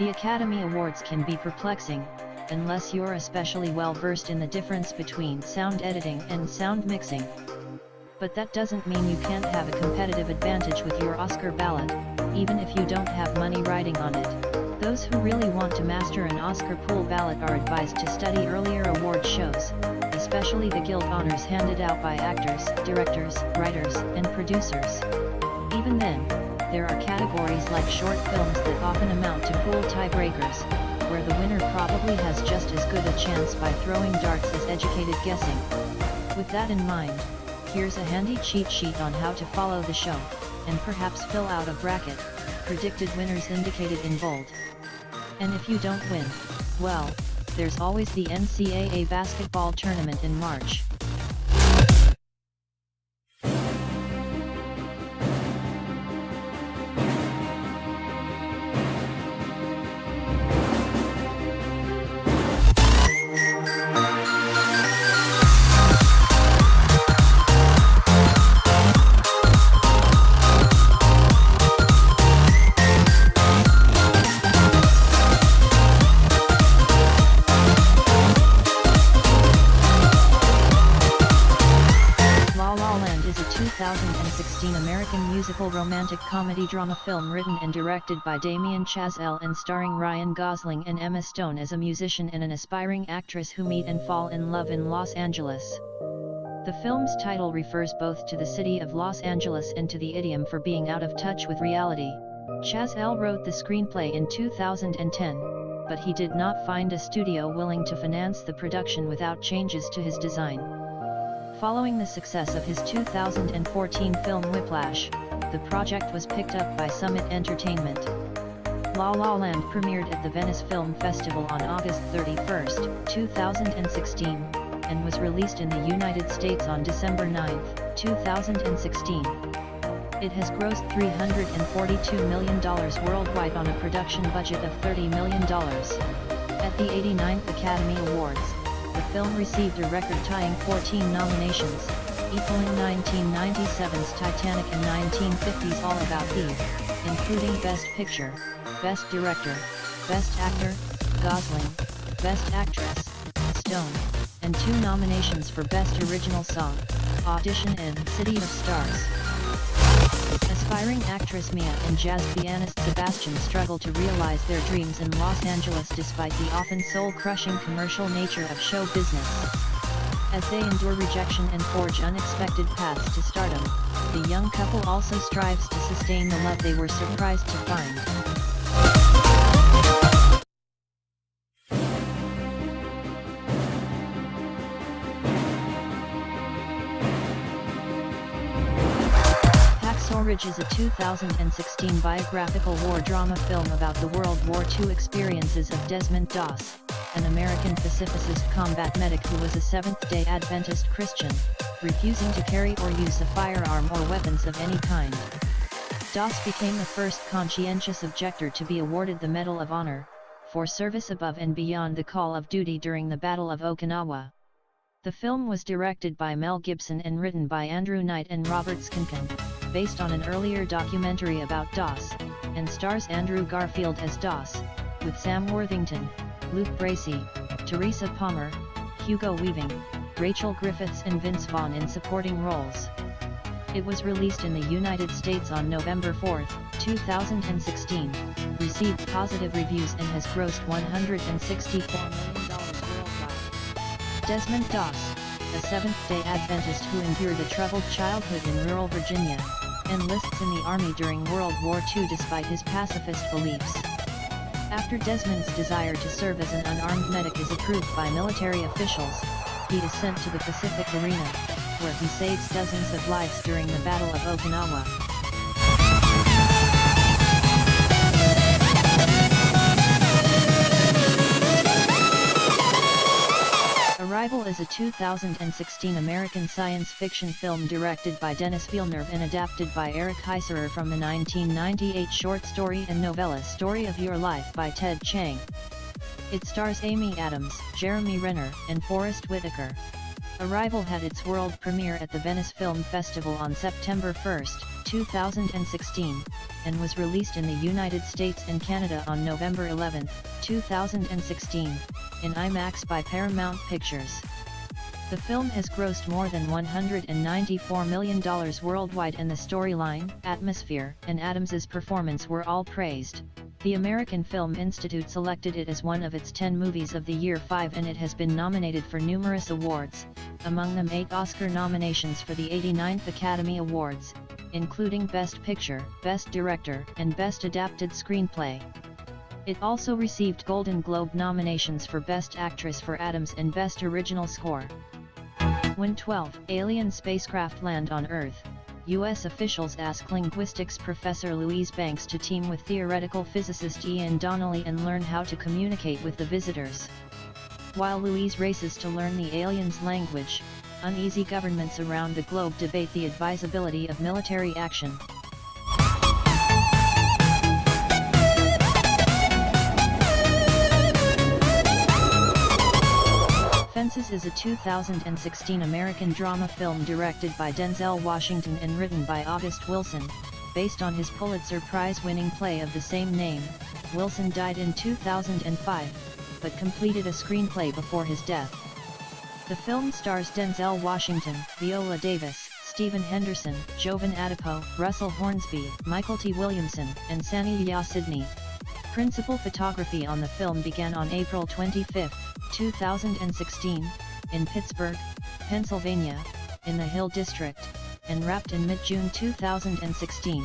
The Academy Awards can be perplexing, unless you're especially well versed in the difference between sound editing and sound mixing. But that doesn't mean you can't have a competitive advantage with your Oscar ballot, even if you don't have money riding on it. Those who really want to master an Oscar pool ballot are advised to study earlier award shows, especially the Guild honors handed out by actors, directors, writers, and producers. Even then, there are categories like short films that often amount to pool tiebreakers, where the winner probably has just as good a chance by throwing darts as educated guessing. With that in mind, here's a handy cheat sheet on how to follow the show, and perhaps fill out a bracket, predicted winners indicated in bold. And if you don't win, well, there's always the NCAA basketball tournament in March. is a 2016 American musical romantic comedy drama film written and directed by Damien Chazelle and starring Ryan Gosling and Emma Stone as a musician and an aspiring actress who meet and fall in love in Los Angeles. The film's title refers both to the city of Los Angeles and to the idiom for being out of touch with reality. Chazelle wrote the screenplay in 2010, but he did not find a studio willing to finance the production without changes to his design. Following the success of his 2014 film Whiplash, the project was picked up by Summit Entertainment. La La Land premiered at the Venice Film Festival on August 31, 2016, and was released in the United States on December 9, 2016. It has grossed $342 million worldwide on a production budget of $30 million. At the 89th Academy Awards, the film received a record-tying 14 nominations, equaling 1997's Titanic and 1950's All About Eve, including Best Picture, Best Director, Best Actor, Gosling, Best Actress, Stone, and 2 nominations for Best Original Song, Audition and City of Stars. Aspiring actress Mia and jazz pianist Sebastian struggle to realize their dreams in Los Angeles despite the often soul-crushing commercial nature of show business. As they endure rejection and forge unexpected paths to stardom, the young couple also strives to sustain the love they were surprised to find. Hacksaw Ridge is a 2016 biographical war drama film about the World War II experiences of Desmond Doss, an American pacifist combat medic who was a Seventh-day Adventist Christian, refusing to carry or use a firearm or weapons of any kind. Doss became the first conscientious objector to be awarded the Medal of Honor, for service above and beyond the call of duty during the Battle of Okinawa. The film was directed by Mel Gibson and written by Andrew Knight and Robert Skinken, based on an earlier documentary about Doss, and stars Andrew Garfield as Doss, with Sam Worthington, Luke Bracey, Teresa Palmer, Hugo Weaving, Rachel Griffiths and Vince Vaughn in supporting roles. It was released in the United States on November 4, 2016, received positive reviews and has grossed $164 million worldwide. Desmond Doss, a Seventh-day Adventist who endured a troubled childhood in rural Virginia, enlists in the Army during World War II despite his pacifist beliefs. After Desmond's desire to serve as an unarmed medic is approved by military officials, he is sent to the Pacific Arena, where he saves dozens of lives during the Battle of Okinawa. Arrival is a 2016 American science fiction film directed by Denis Villeneuve and adapted by Eric Heiserer from the 1998 short story and novella Story of Your Life by Ted Chiang. It stars Amy Adams, Jeremy Renner, and Forrest Whitaker. Arrival had its world premiere at the Venice Film Festival on September 1, 2016, and was released in the United States and Canada on November 11, 2016, in IMAX by Paramount Pictures. The film has grossed more than $194 million worldwide, and the storyline, atmosphere, and Adams's performance were all praised. The American Film Institute selected it as one of its 10 movies of the year 5, and it has been nominated for numerous awards, among them 8 Oscar nominations for the 89th Academy Awards, including Best Picture, Best Director, and Best Adapted Screenplay. It also received Golden Globe nominations for Best Actress for Adams and Best Original Score. When 12 alien spacecraft land on Earth, U.S. officials ask linguistics professor Louise Banks to team with theoretical physicist Ian Donnelly and learn how to communicate with the visitors. While Louise races to learn the aliens' language, uneasy governments around the globe debate the advisability of military action. Fences is a 2016 American drama film directed by Denzel Washington and written by August Wilson, based on his Pulitzer Prize-winning play of the same name. Wilson died in 2005, but completed a screenplay before his death. The film stars Denzel Washington, Viola Davis, Stephen Henderson, Jovan Adipo, Russell Hornsby, Michael T. Williamson, and Saniyya Sidney. Principal photography on the film began on April 25, 2016, in Pittsburgh, Pennsylvania, in the Hill District, and wrapped in mid-June 2016.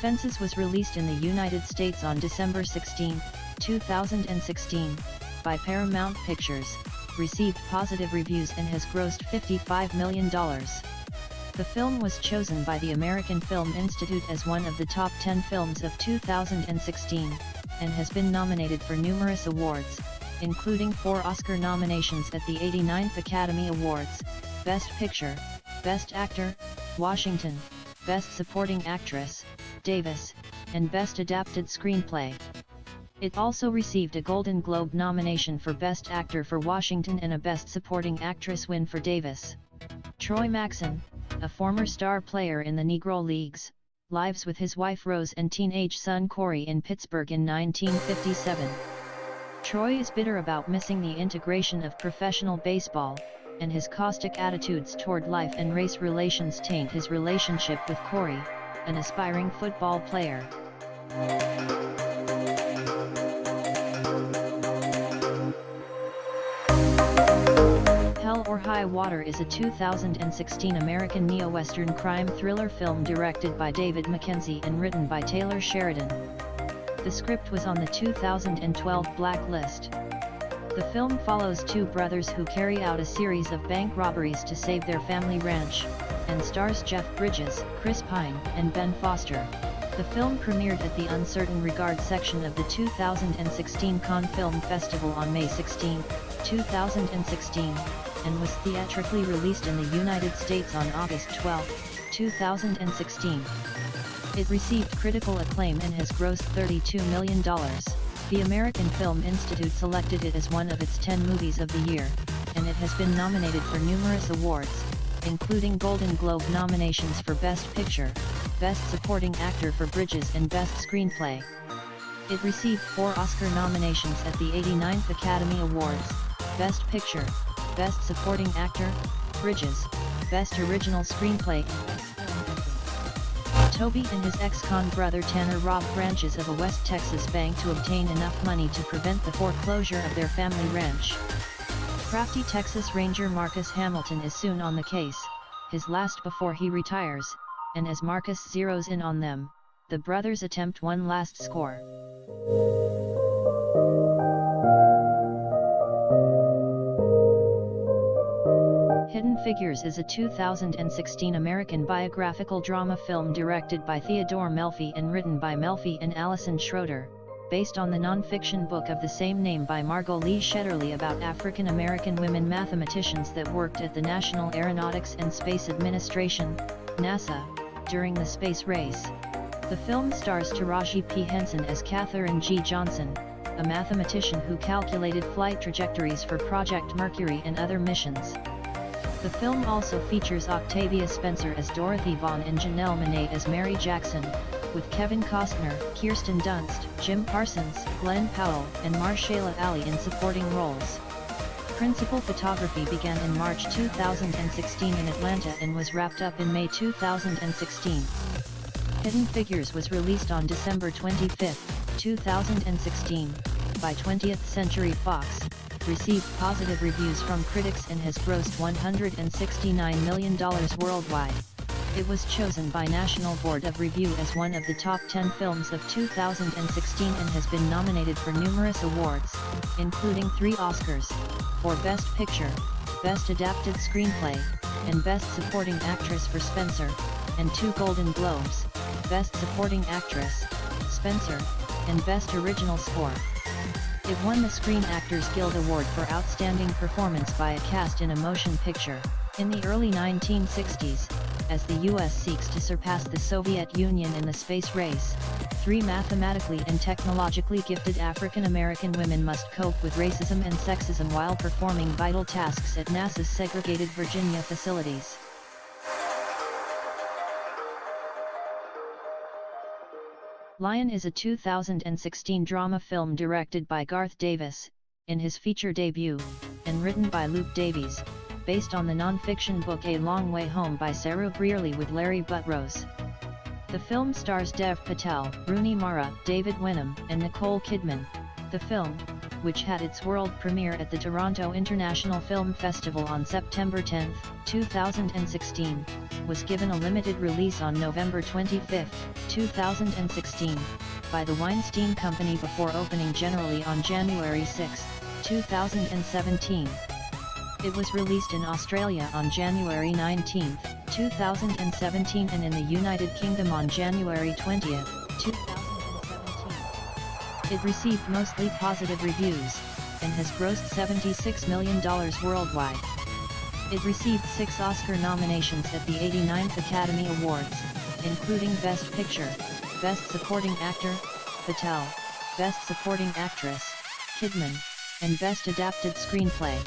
Fences was released in the United States on December 16, 2016, by Paramount Pictures, received positive reviews and has grossed $55 million. The film was chosen by the American Film Institute as one of the top 10 films of 2016, and has been nominated for numerous awards, including 4 Oscar nominations at the 89th Academy Awards, Best Picture, Best Actor, Washington, Best Supporting Actress, Davis, and Best Adapted Screenplay. It also received a Golden Globe nomination for Best Actor for Washington and a Best Supporting Actress win for Davis. Troy Maxson, a former star player in the Negro Leagues, lives with his wife Rose and teenage son Corey in Pittsburgh in 1957. Troy is bitter about missing the integration of professional baseball, and his caustic attitudes toward life and race relations taint his relationship with Corey, an aspiring football player. Hell or High Water is a 2016 American neo-Western crime thriller film directed by David Mackenzie and written by Taylor Sheridan. The script was on the 2012 Blacklist. The film follows 2 brothers who carry out a series of bank robberies to save their family ranch, and stars Jeff Bridges, Chris Pine, and Ben Foster. The film premiered at the Uncertain Regard section of the 2016 Cannes Film Festival on May 16, 2016, and was theatrically released in the United States on August 12, 2016. It received critical acclaim and has grossed $32 million. The American Film Institute selected it as one of its 10 movies of the year, and it has been nominated for numerous awards, including Golden Globe nominations for Best Picture, Best Supporting Actor for Bridges and Best Screenplay. It received 4 Oscar nominations at the 89th Academy Awards, Best Picture, Best Supporting Actor, Bridges, Best Original Screenplay. Toby and his ex-con brother Tanner robbed branches of a West Texas bank to obtain enough money to prevent the foreclosure of their family ranch. Crafty Texas Ranger Marcus Hamilton is soon on the case, his last before he retires, and as Marcus zeroes in on them, the brothers attempt one last score. Hidden Figures is a 2016 American biographical drama film directed by Theodore Melfi and written by Melfi and Allison Schroeder, based on the non-fiction book of the same name by Margot Lee Shetterly about African American women mathematicians that worked at the National Aeronautics and Space Administration, NASA, during the space race. The film stars Taraji P. Henson as Catherine G. Johnson, a mathematician who calculated flight trajectories for Project Mercury and other missions. The film also features Octavia Spencer as Dorothy Vaughan and Janelle Monáe as Mary Jackson, with Kevin Costner, Kirsten Dunst, Jim Parsons, Glenn Powell, and Mahershala Ali in supporting roles. Principal photography began in March 2016 in Atlanta and was wrapped up in May 2016. Hidden Figures was released on December 25, 2016, by 20th Century Fox, received positive reviews from critics and has grossed $169 million worldwide. It was chosen by National Board of Review as one of the top 10 films of 2016 and has been nominated for numerous awards, including 3 Oscars, for Best Picture, Best Adapted Screenplay, and Best Supporting Actress for Spencer, and 2 Golden Globes, Best Supporting Actress, Spencer, and Best Original Score. It won the Screen Actors Guild Award for Outstanding Performance by a Cast in a Motion Picture, in the early 1960s, as the U.S. seeks to surpass the Soviet Union in the space race. 3 mathematically and technologically gifted African American women must cope with racism and sexism while performing vital tasks at NASA's segregated Virginia facilities. Lion is a 2016 drama film directed by Garth Davis, in his feature debut, and written by Luke Davies, based on the non-fiction book A Long Way Home by Sarah Brearley with Larry Buttrose. The film stars Dev Patel, Rooney Mara, David Wenham, and Nicole Kidman. The film, which had its world premiere at the Toronto International Film Festival on September 10, 2016, was given a limited release on November 25, 2016, by the Weinstein Company before opening generally on January 6, 2017. It was released in Australia on January 19, 2017 and in the United Kingdom on January 20, 2017. It received mostly positive reviews, and has grossed $76 million worldwide. It received 6 Oscar nominations at the 89th Academy Awards, including Best Picture, Best Supporting Actor, Patel, Best Supporting Actress, Kidman, and Best Adapted Screenplay.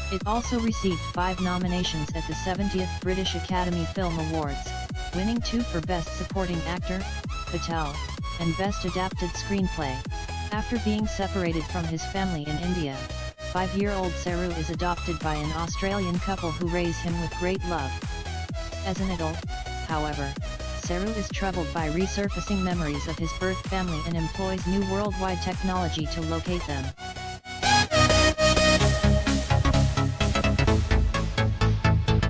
It also received 5 nominations at the 70th British Academy Film Awards, winning 2 for Best Supporting Actor, Patel, and Best Adapted Screenplay. After being separated from his family in India, 5-year-old Saru is adopted by an Australian couple who raise him with great love. As an adult, however, Saru is troubled by resurfacing memories of his birth family and employs new worldwide technology to locate them.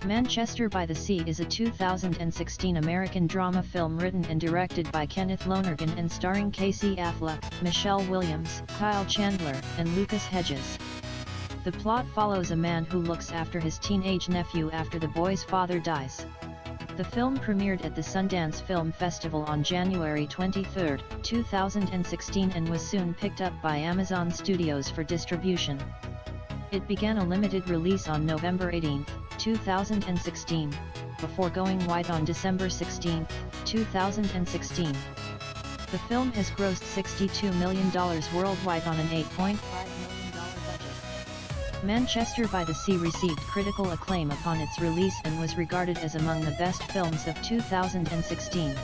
Manchester by the Sea is a 2016 American drama film written and directed by Kenneth Lonergan and starring Casey Affleck, Michelle Williams, Kyle Chandler, and Lucas Hedges. The plot follows a man who looks after his teenage nephew after the boy's father dies. The film premiered at the Sundance Film Festival on January 23, 2016 and was soon picked up by Amazon Studios for distribution. It began a limited release on November 18, 2016, before going wide on December 16, 2016. The film has grossed $62 million worldwide on an $8.5 million budget. Manchester by the Sea received critical acclaim upon its release and was regarded as among the best films of 2016.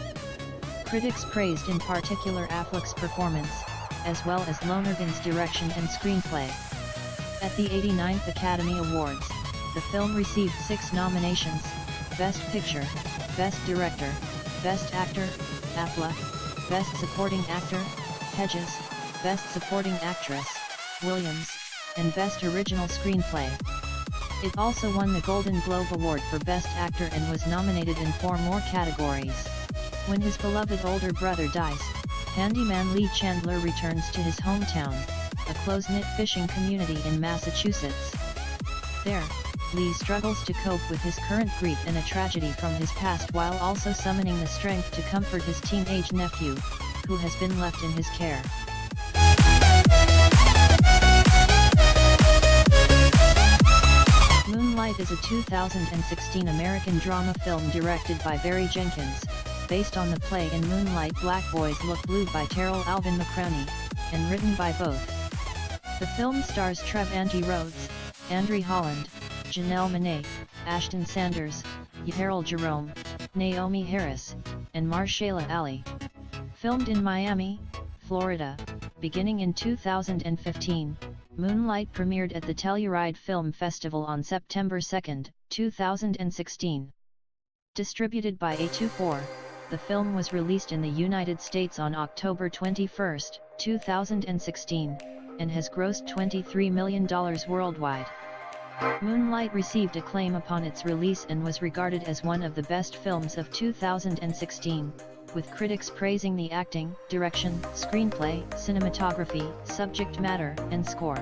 Critics praised in particular Affleck's performance, as well as Lonergan's direction and screenplay. At the 89th Academy Awards, the film received 6 nominations: Best Picture, Best Director, Best Actor, Affleck, Best Supporting Actor, Hedges, Best Supporting Actress, Williams, and Best Original Screenplay. It also won the Golden Globe Award for Best Actor and was nominated in 4 more categories. When his beloved older brother dies, handyman Lee Chandler returns to his hometown, a close-knit fishing community in Massachusetts. There, Lee struggles to cope with his current grief and a tragedy from his past while also summoning the strength to comfort his teenage nephew, who has been left in his care. Moonlight is a 2016 American drama film directed by Barry Jenkins, based on the play In Moonlight Black Boys Look Blue by Terrell Alvin McCrouney, and written by both. The film stars Trev Auntie Rhodes, Andre Holland, Janelle Monáe, Ashton Sanders, Harold Jerome, Naomi Harris, and Mahershala Ali. Filmed in Miami, Florida, beginning in 2015, Moonlight premiered at the Telluride Film Festival on September 2, 2016. Distributed by A24, the film was released in the United States on October 21, 2016, and has grossed $23 million worldwide. Moonlight received acclaim upon its release and was regarded as one of the best films of 2016, with critics praising the acting, direction, screenplay, cinematography, subject matter, and score.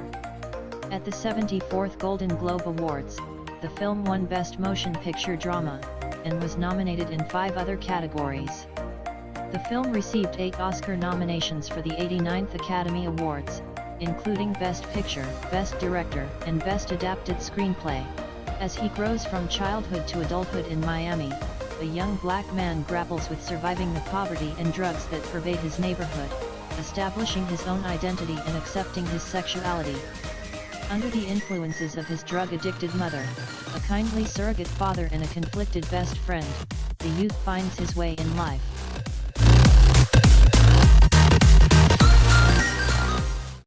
At the 74th Golden Globe Awards, the film won Best Motion Picture Drama, and was nominated in 5 other categories. The film received 8 Oscar nominations for the 89th Academy Awards, including Best Picture, Best Director, and Best Adapted Screenplay. As he grows from childhood to adulthood in Miami, a young black man grapples with surviving the poverty and drugs that pervade his neighborhood, establishing his own identity and accepting his sexuality. Under the influences of his drug-addicted mother, a kindly surrogate father and a conflicted best friend, the youth finds his way in life.